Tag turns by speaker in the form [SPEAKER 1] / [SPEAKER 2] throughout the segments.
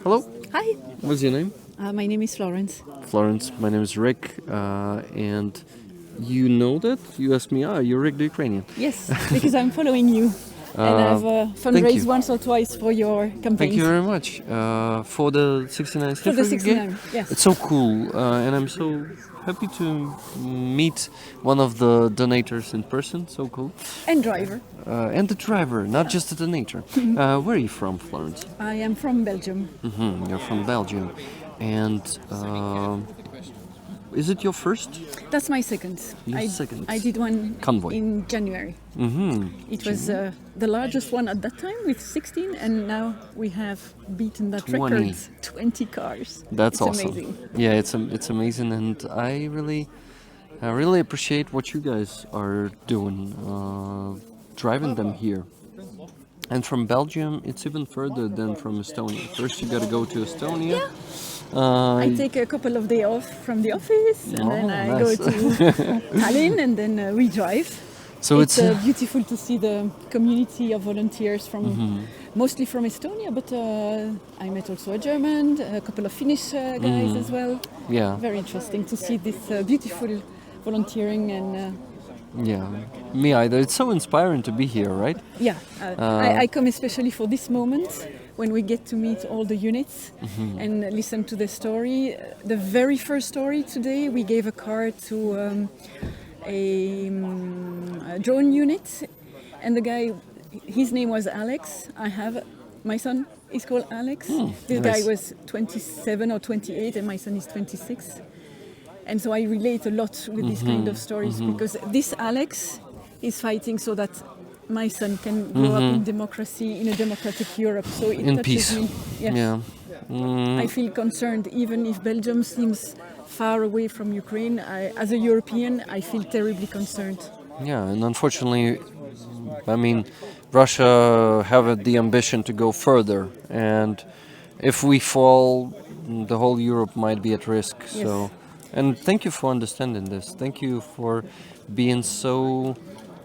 [SPEAKER 1] Hello.
[SPEAKER 2] Hi,
[SPEAKER 1] What's your name?
[SPEAKER 2] my name is Florence.
[SPEAKER 1] Florence. My name is Rick. And you know that? You asked me, you're Rick the Ukrainian.
[SPEAKER 2] Yes, because I'm following you. And I've
[SPEAKER 1] thank
[SPEAKER 2] fundraised
[SPEAKER 1] you.
[SPEAKER 2] once or twice for your campaigns.
[SPEAKER 1] Thank you very much. For the 69
[SPEAKER 2] For the
[SPEAKER 1] Stiffer you gave?
[SPEAKER 2] 69, yes.
[SPEAKER 1] It's so cool. And I'm so happy to meet one of the donators in person. So cool.
[SPEAKER 2] And driver.
[SPEAKER 1] And the driver, not just the donator. Where are you from, Florence?
[SPEAKER 2] I am from Belgium.
[SPEAKER 1] You're from Belgium. And is it your first?
[SPEAKER 2] That's my second.
[SPEAKER 1] Second.
[SPEAKER 2] I did one
[SPEAKER 1] Convoy.
[SPEAKER 2] in January. It was the largest one at that time with 16, and now we have beaten that
[SPEAKER 1] 20.
[SPEAKER 2] record. 20 cars.
[SPEAKER 1] That's
[SPEAKER 2] It's
[SPEAKER 1] awesome.
[SPEAKER 2] Amazing.
[SPEAKER 1] Yeah, it's amazing, and I really appreciate what you guys are doing, driving them here. And from Belgium, it's even further than from Estonia. First, you got to go to Estonia.
[SPEAKER 2] I take a couple of days off from the office, and then I go
[SPEAKER 1] nice.
[SPEAKER 2] to Tallinn, and then we drive.
[SPEAKER 1] So
[SPEAKER 2] It's beautiful to see the community of volunteers from mostly from Estonia, but I met also a German, a couple of Finnish guys as well.
[SPEAKER 1] yeah,
[SPEAKER 2] Very interesting to see this beautiful volunteering and
[SPEAKER 1] yeah. Me either. It's so inspiring to be here, right?
[SPEAKER 2] I come especially for this moment when we get to meet all the units and listen to the story. The very first story today, we gave a car to a drone unit, and the guy, his name was Alex. My son is called Alex. This guy
[SPEAKER 1] nice.
[SPEAKER 2] was 27 or 28, and my son is 26. And so I relate a lot with this kind of stories because this Alex is fighting so that my son can grow up in democracy, in a democratic Europe. So it
[SPEAKER 1] In
[SPEAKER 2] touches
[SPEAKER 1] peace.
[SPEAKER 2] me. Yes.
[SPEAKER 1] Yeah.
[SPEAKER 2] I feel concerned, even if Belgium seems far away from Ukraine. As a European, I feel terribly concerned.
[SPEAKER 1] Yeah, and unfortunately, I mean, Russia have the ambition to go further, and if we fall, the whole Europe might be at risk.
[SPEAKER 2] Yes.
[SPEAKER 1] So, and thank you for understanding this. Thank you for being so.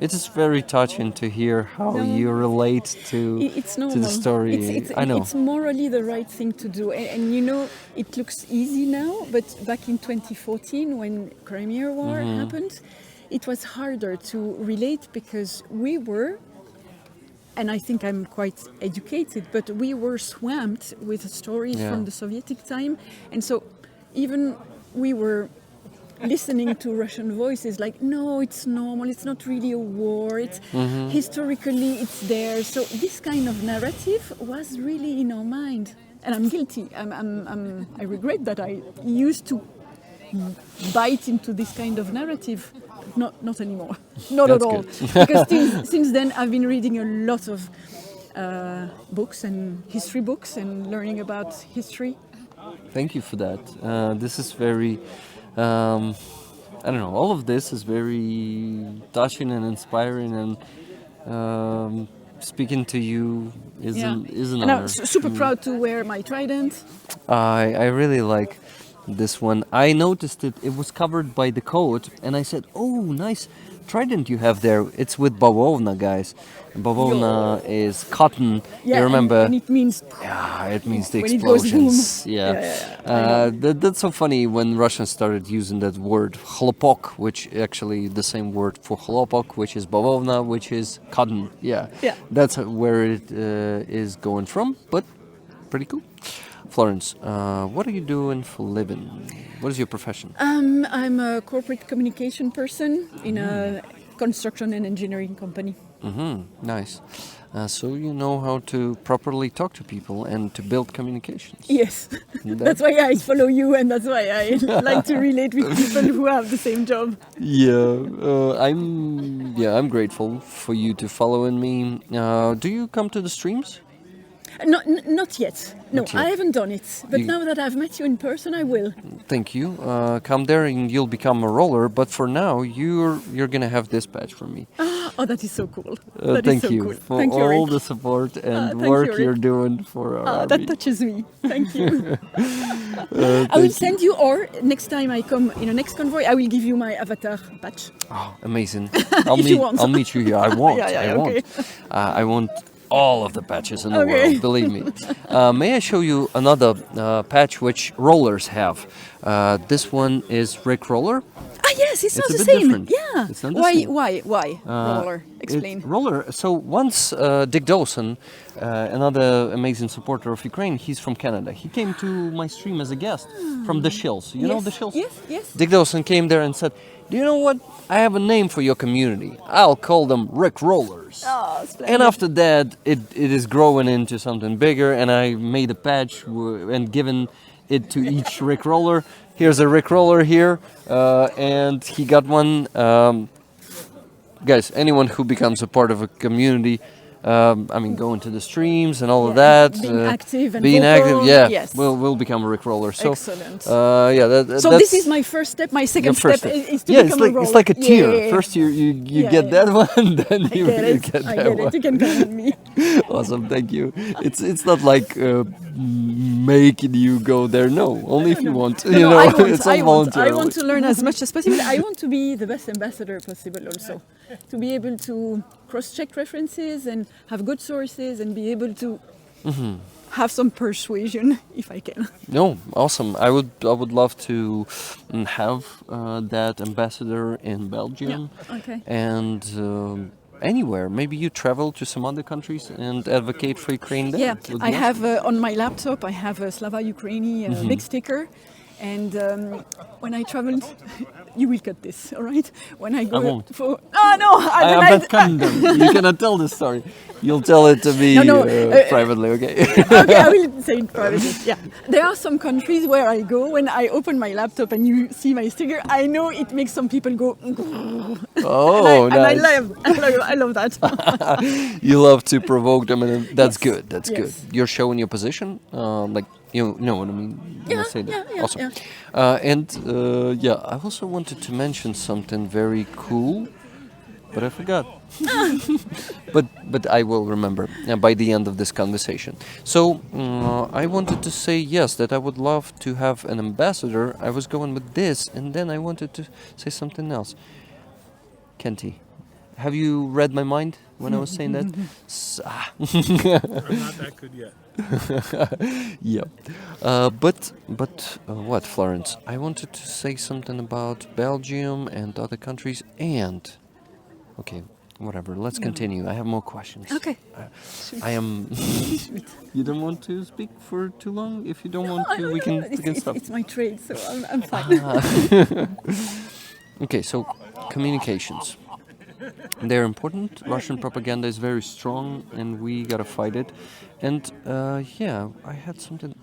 [SPEAKER 1] It is very touching to hear how you relate
[SPEAKER 2] It's
[SPEAKER 1] to
[SPEAKER 2] normal.
[SPEAKER 1] the story. I know.
[SPEAKER 2] It's morally the right thing to do. And you know, it looks easy now, but back in 2014, when Crimea War happened, it was harder to relate because we were, and I think I'm quite educated, but we were swamped with stories from the Soviet time. And so even we were listening to Russian voices like, no, it's normal, it's not really a war, it's historically it's there. So this kind of narrative was really in our mind. And I'm guilty. I regret that I used to bite into this kind of narrative. Not anymore. Not
[SPEAKER 1] That's
[SPEAKER 2] at all.
[SPEAKER 1] good.
[SPEAKER 2] Because since then I've been reading a lot of books and history books and learning about history.
[SPEAKER 1] Thank you for that. This is very, I don't know, all of this is very touching and inspiring, and speaking to you is an
[SPEAKER 2] And
[SPEAKER 1] honor.
[SPEAKER 2] I'm super proud to wear my trident.
[SPEAKER 1] I really like this one. I noticed it was covered by the coat, and I said, oh, nice trident you have there. It's with bavovna, guys. Bavovna is cotton.
[SPEAKER 2] Yeah,
[SPEAKER 1] you remember?
[SPEAKER 2] and it means
[SPEAKER 1] It means the
[SPEAKER 2] when it goes boom.
[SPEAKER 1] explosions. That's so funny when Russians started using that word chlopok, which actually the same word for chlopok, which is bavovna, which is cotton. Yeah. That's where it is going from, but pretty cool. Florence, what are you doing for living? What is your profession?
[SPEAKER 2] I'm a corporate communication person in a construction and engineering company.
[SPEAKER 1] Nice. So you know how to properly talk to people and to build communications.
[SPEAKER 2] Yes, that's why I follow you, and that's why I like to relate with people who have the same job.
[SPEAKER 1] I'm grateful for you to follow in me. Do you come to the streams?
[SPEAKER 2] Not yet. No,
[SPEAKER 1] Not yet.
[SPEAKER 2] I haven't done it. But now that I've met you in person, I will.
[SPEAKER 1] Thank you. Come there and you'll become a roller. But for now, you're gonna have this badge from me.
[SPEAKER 2] Oh, that is so cool.
[SPEAKER 1] Thank you
[SPEAKER 2] cool.
[SPEAKER 1] for
[SPEAKER 2] Thank you,
[SPEAKER 1] all
[SPEAKER 2] Rick.
[SPEAKER 1] the support and
[SPEAKER 2] Thank you,
[SPEAKER 1] work
[SPEAKER 2] Rick.
[SPEAKER 1] you're doing for our army.
[SPEAKER 2] That touches me. Thank you. I will send you, or next time I come in a next convoy, I will give you my avatar badge.
[SPEAKER 1] Oh, amazing!
[SPEAKER 2] If you want.
[SPEAKER 1] I'll meet you here. I won't.
[SPEAKER 2] Yeah,
[SPEAKER 1] I won't.
[SPEAKER 2] okay.
[SPEAKER 1] I won't all of the patches in the world, believe me. May I show you another patch which rollers have? This one is Rick Roller.
[SPEAKER 2] Ah, yes, it's not
[SPEAKER 1] a
[SPEAKER 2] the
[SPEAKER 1] bit
[SPEAKER 2] same.
[SPEAKER 1] different.
[SPEAKER 2] Yeah.
[SPEAKER 1] It's not the same.
[SPEAKER 2] Why? Roller. Explain.
[SPEAKER 1] Roller. So once Dick Dawson, another amazing supporter of Ukraine, he's from Canada. He came to my stream as a guest from the Shills. You know the Shills?
[SPEAKER 2] Yes, yes.
[SPEAKER 1] Dick Dawson came there and said, "Do you know what? I have a name for your community. I'll call them Rick Rollers."
[SPEAKER 2] Oh, splendid.
[SPEAKER 1] And after that, it is growing into something bigger, and I made a patch and given it to each Rick Roller. Here's a Rick Roller here, and he got one. Guys, anyone who becomes a part of a community, going to the streams and all of that,
[SPEAKER 2] being active and
[SPEAKER 1] being
[SPEAKER 2] vocal,
[SPEAKER 1] active,
[SPEAKER 2] yes.
[SPEAKER 1] will become a Rick Roller. So,
[SPEAKER 2] Excellent.
[SPEAKER 1] So
[SPEAKER 2] this is my first step. My second
[SPEAKER 1] first
[SPEAKER 2] step
[SPEAKER 1] step.
[SPEAKER 2] is to become a roller.
[SPEAKER 1] It's like a tier.
[SPEAKER 2] Yeah.
[SPEAKER 1] First you get that one, then you get that
[SPEAKER 2] I get
[SPEAKER 1] one.
[SPEAKER 2] it. You can count on me.
[SPEAKER 1] Awesome, thank you. It's not like making you go there. No, only if you want.
[SPEAKER 2] No, I want,
[SPEAKER 1] it's all voluntary.
[SPEAKER 2] I want to learn as much as possible. I want to be the best ambassador possible also. To be able to cross-check references and have good sources and be able to have some persuasion if I can.
[SPEAKER 1] No, awesome. I would love to have that ambassador in Belgium.
[SPEAKER 2] Yeah. Okay.
[SPEAKER 1] And anywhere. Maybe you travel to some other countries and advocate for Ukraine there.
[SPEAKER 2] Yeah, I have on my laptop. I have a Slava Ukraini big sticker, and when I traveled, you will cut this, all right? When I go
[SPEAKER 1] won't.
[SPEAKER 2] for no,
[SPEAKER 1] I'm not condemned. You cannot tell this story. You'll tell it to me privately, okay?
[SPEAKER 2] Okay, I will say it privately. Yeah, there are some countries where I go when I open my laptop and you see my sticker. I know it makes some people go.
[SPEAKER 1] Oh, nice.
[SPEAKER 2] I love that.
[SPEAKER 1] You love to provoke them, and that's
[SPEAKER 2] Yes.
[SPEAKER 1] good. That's
[SPEAKER 2] Yes.
[SPEAKER 1] good. You're showing your position, like you know what I mean. When I say that.
[SPEAKER 2] Yeah,
[SPEAKER 1] Awesome.
[SPEAKER 2] yeah.
[SPEAKER 1] I also wanted to mention something very cool, but I forgot. but I will remember by the end of this conversation. So I wanted to say yes, that I would love to have an ambassador. I was going with this, and then I wanted to say something else. Kenty, have you read my mind when I was saying that?
[SPEAKER 3] I'm not that good yet.
[SPEAKER 1] Yeah. But what, Florence? I wanted to say something about Belgium and other countries and... Okay, whatever. Let's continue. I have more questions.
[SPEAKER 2] Okay.
[SPEAKER 1] I am... You don't want to speak for too long? If you don't want to, we can stop.
[SPEAKER 2] It's my trade, so I'm fine.
[SPEAKER 1] Okay, so communications. They're important. Russian propaganda is very strong, and we gotta fight it. And I had something.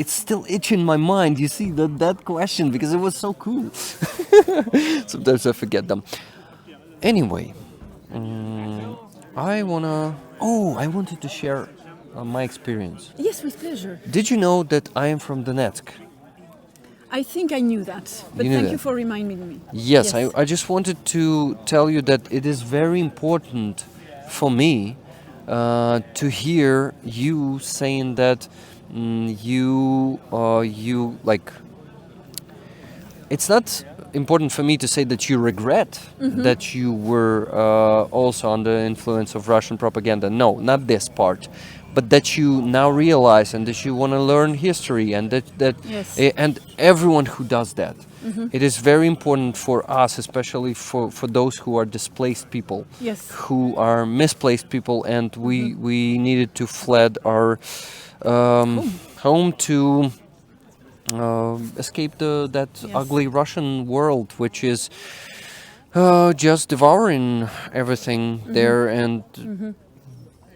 [SPEAKER 1] It's still itching my mind. You see that question because it was so cool. Sometimes I forget them. Anyway, I wanted to share my experience.
[SPEAKER 2] Yes, with pleasure.
[SPEAKER 1] Did you know that I am from Donetsk?
[SPEAKER 2] I think I knew that, but
[SPEAKER 1] You knew
[SPEAKER 2] thank
[SPEAKER 1] that?
[SPEAKER 2] you for reminding me.
[SPEAKER 1] Yes, I just wanted to tell you that it is very important for me to hear you saying that you like. It's not important for me to say that you regret that you were also under influence of Russian propaganda. No, not this part. But that you now realize and that you want to learn history and
[SPEAKER 2] Yes.
[SPEAKER 1] And everyone who does that. It is very important for us, especially for those who are displaced people,
[SPEAKER 2] Yes.
[SPEAKER 1] who are misplaced people, and we needed to fled our home to escape that
[SPEAKER 2] Yes.
[SPEAKER 1] ugly Russian world, which is just devouring everything there and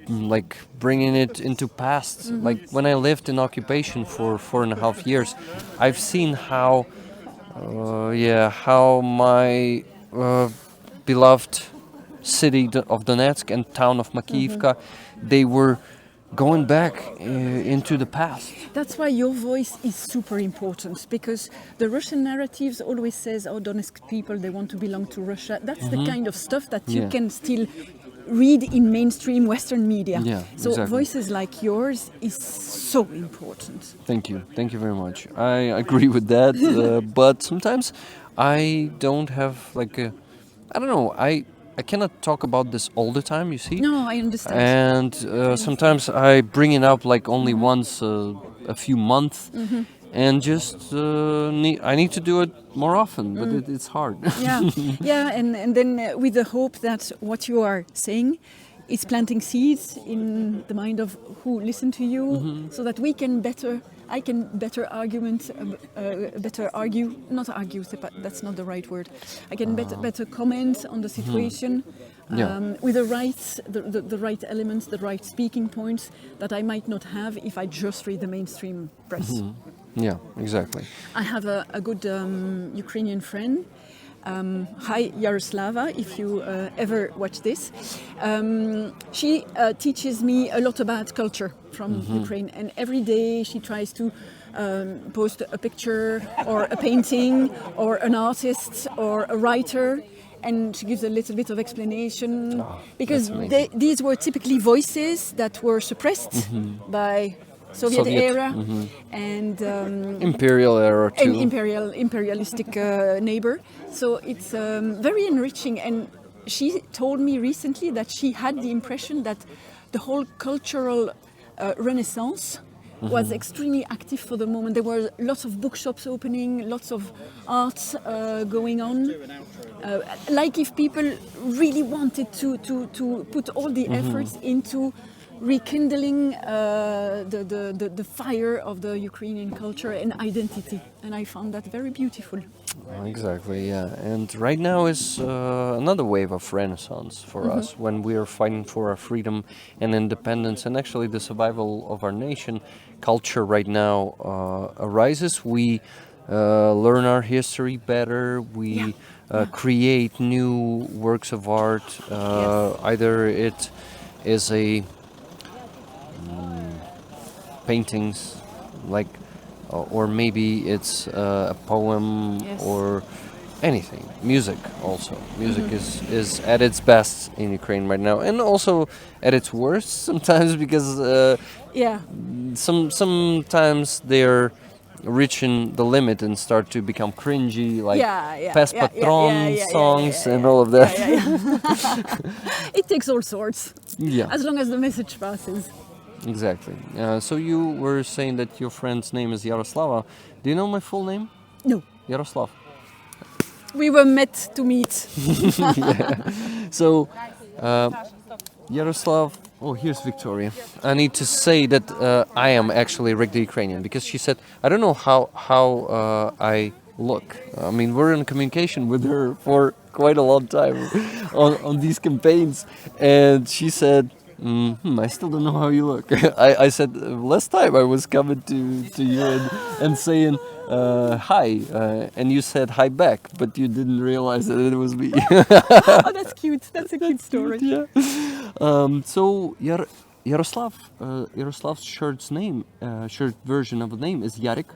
[SPEAKER 1] like bringing it into past. Like when I lived in occupation for 4.5 years, I've seen how my beloved city of Donetsk and town of Makiyivka, they were going back into the past.
[SPEAKER 2] That's why your voice is super important, because the Russian narratives always says, oh, Donetsk people, they want to belong to Russia. That's the kind of stuff that you can still read in mainstream Western media.
[SPEAKER 1] Yeah,
[SPEAKER 2] so
[SPEAKER 1] exactly.
[SPEAKER 2] voices like yours is so important.
[SPEAKER 1] Thank you very much. I agree with that, but sometimes I don't have like a, I don't know, I I cannot talk about this all the time. You see.
[SPEAKER 2] No, I understand.
[SPEAKER 1] And sometimes I bring it up like only once a few months, and just I need to do it more often, but it's hard.
[SPEAKER 2] Yeah, yeah, and then with the hope that what you are saying is planting seeds in the mind of who listen to you, so that I can better argue, not argue, that's not the right word. I can better comment on the situation with the right elements, the right speaking points that I might not have if I just read the mainstream press.
[SPEAKER 1] Yeah, exactly.
[SPEAKER 2] I have a good Ukrainian friend. Hi, Yaroslava, if you ever watch this. She teaches me a lot about culture from Ukraine, and every day she tries to post a picture or a painting or an artist or a writer, and she gives a little bit of explanation, because these were typically voices that were suppressed by Soviet era and
[SPEAKER 1] imperial era too.
[SPEAKER 2] An imperialistic neighbor. So it's very enriching. And she told me recently that she had the impression that the whole cultural renaissance was extremely active for the moment. There were lots of bookshops opening, lots of art going on. Like if people really wanted to put all the efforts into rekindling the fire of the Ukrainian culture and identity, and I found that very beautiful.
[SPEAKER 1] Exactly, yeah. And right now is another wave of renaissance for us, when we are fighting for our freedom and independence, and actually the survival of our nation. Culture right now arises. We learn our history better. We create new works of art. Either it is a paintings, like, or maybe it's a poem or anything. Music also. Music is at its best in Ukraine right now, and also at its worst sometimes, because sometimes they're reaching the limit and start to become cringy, like Pes Patron songs and all of that.
[SPEAKER 2] It takes all sorts.
[SPEAKER 1] Yeah.
[SPEAKER 2] As long as the message passes.
[SPEAKER 1] Exactly. So you were saying that your friend's name is Yaroslava. Do you know my full name?
[SPEAKER 2] No.
[SPEAKER 1] Yaroslav.
[SPEAKER 2] We were meant to meet.
[SPEAKER 1] So, Yaroslav. Oh, here's Victoria. I need to say that I am actually Rick the Ukrainian, because she said, I don't know how I look. I mean, we're in communication with her for quite a long time on these campaigns, and she said, I still don't know how you look. I said last time I was coming to you and saying hi, and you said hi back, but you didn't realize that it was me.
[SPEAKER 2] Oh, that's cute. That's a cute story.
[SPEAKER 1] Yeah. So Yaroslav's shirt version of the name is Yarik.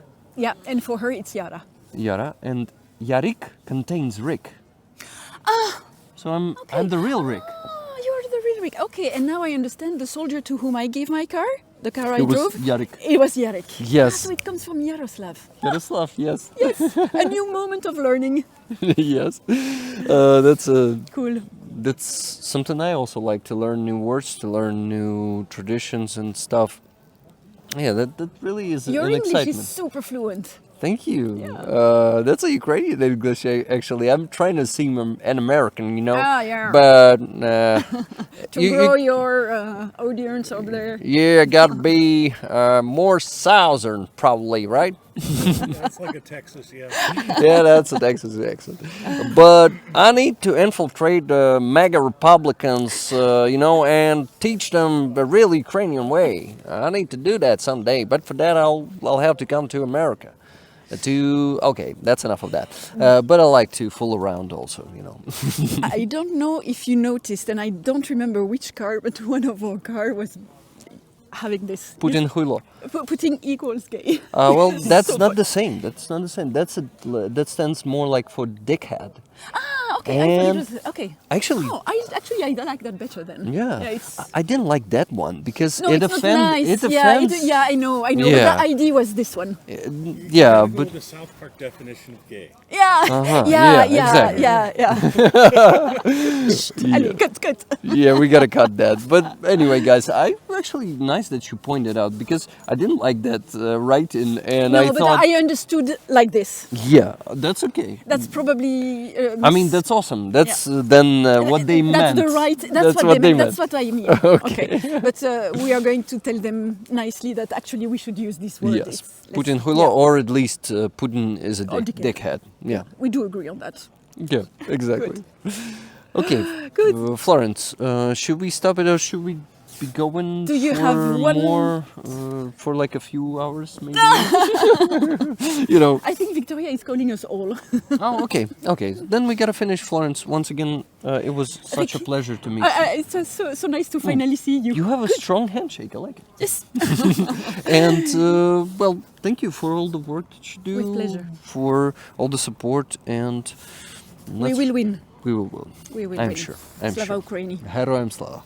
[SPEAKER 2] Yeah, and for her it's Yara.
[SPEAKER 1] Yara, and Yarik contains Rick. So I'm the real Rick.
[SPEAKER 2] You're the real Rick. Okay, and now I understand the soldier to whom I gave my car, the car I drove.
[SPEAKER 1] Yarik.
[SPEAKER 2] It was Yarik.
[SPEAKER 1] Yes.
[SPEAKER 2] So it comes from Yaroslav.
[SPEAKER 1] Yaroslav, yes.
[SPEAKER 2] Yes, a new moment of learning.
[SPEAKER 1] Yes. That's
[SPEAKER 2] cool.
[SPEAKER 1] That's something I also like, to learn new words, to learn new traditions and stuff. Yeah, that really is
[SPEAKER 2] Your
[SPEAKER 1] an
[SPEAKER 2] English
[SPEAKER 1] excitement.
[SPEAKER 2] is super fluent.
[SPEAKER 1] Thank you.
[SPEAKER 2] Yeah.
[SPEAKER 1] That's a Ukrainian English, actually. I'm trying to seem an American, you know.
[SPEAKER 2] Yeah.
[SPEAKER 1] But
[SPEAKER 2] to grow your audience over there.
[SPEAKER 1] Yeah, gotta be more southern, probably, right?
[SPEAKER 3] That's like a Texas, yeah.
[SPEAKER 1] Yeah, that's a Texas accent. But I need to infiltrate the MAGA Republicans, and teach them the real Ukrainian way. I need to do that someday, but for that I'll have to come to America. Okay, that's enough of that. But I like to fool around also,
[SPEAKER 2] I don't know if you noticed, and I don't remember which car, but one of our car was having this.
[SPEAKER 1] Putin huilo.
[SPEAKER 2] Putin equals gay.
[SPEAKER 1] Well, that's
[SPEAKER 2] So
[SPEAKER 1] not
[SPEAKER 2] fun.
[SPEAKER 1] the same. That's not the same. That stands more like for dickhead.
[SPEAKER 2] Okay, I thought
[SPEAKER 1] And
[SPEAKER 2] it was okay.
[SPEAKER 1] actually,
[SPEAKER 2] Oh, I like that better then.
[SPEAKER 1] yeah,
[SPEAKER 2] It's,
[SPEAKER 1] I didn't like that one because
[SPEAKER 2] no,
[SPEAKER 1] it
[SPEAKER 2] it's not
[SPEAKER 1] offends.
[SPEAKER 2] nice.
[SPEAKER 1] It
[SPEAKER 2] yeah,
[SPEAKER 1] offends.
[SPEAKER 2] yeah, I know.
[SPEAKER 1] Yeah.
[SPEAKER 2] But the idea was this one.
[SPEAKER 1] Yeah,
[SPEAKER 3] Gotta go
[SPEAKER 1] but
[SPEAKER 3] with the South Park definition of gay.
[SPEAKER 2] Yeah,
[SPEAKER 1] yeah, exactly.
[SPEAKER 2] Allez, cut.
[SPEAKER 1] yeah, we gotta cut that. But anyway, guys, I actually nice that you pointed out because I didn't like that writing, and
[SPEAKER 2] No,
[SPEAKER 1] I
[SPEAKER 2] but
[SPEAKER 1] thought,
[SPEAKER 2] I understood like this.
[SPEAKER 1] yeah, that's okay.
[SPEAKER 2] That's probably.
[SPEAKER 1] I mean, that's awesome. That's then what they meant.
[SPEAKER 2] That's the right. That's what they meant. That's what I mean.
[SPEAKER 1] Okay.
[SPEAKER 2] But we are going to tell them nicely that actually we should use this word.
[SPEAKER 1] Yes,
[SPEAKER 2] It's
[SPEAKER 1] Putin
[SPEAKER 2] less-
[SPEAKER 1] Hula,
[SPEAKER 2] yeah.
[SPEAKER 1] or at least Putin is a
[SPEAKER 2] Or
[SPEAKER 1] dickhead. Yeah,
[SPEAKER 2] We do agree on that.
[SPEAKER 1] yeah, exactly. Okay,
[SPEAKER 2] Good.
[SPEAKER 1] Florence, should we stop it or should we be going
[SPEAKER 2] Do you
[SPEAKER 1] for
[SPEAKER 2] have one-
[SPEAKER 1] more for like a few hours maybe? You know.
[SPEAKER 2] I think Victoria is calling us all.
[SPEAKER 1] Oh, okay, okay. Then we gotta finish, Florence. Once again, it was such a pleasure to meet you.
[SPEAKER 2] It's so nice to finally see you.
[SPEAKER 1] You have a strong handshake. I like it.
[SPEAKER 2] Yes.
[SPEAKER 1] And well, thank you for all the work that you do.
[SPEAKER 2] With pleasure.
[SPEAKER 1] For all the support, and
[SPEAKER 2] We will win.
[SPEAKER 1] We will win.
[SPEAKER 2] We will
[SPEAKER 1] I'm
[SPEAKER 2] win.
[SPEAKER 1] sure. I'm
[SPEAKER 2] Slava
[SPEAKER 1] sure.
[SPEAKER 2] Ukraini.
[SPEAKER 1] Heroям slava.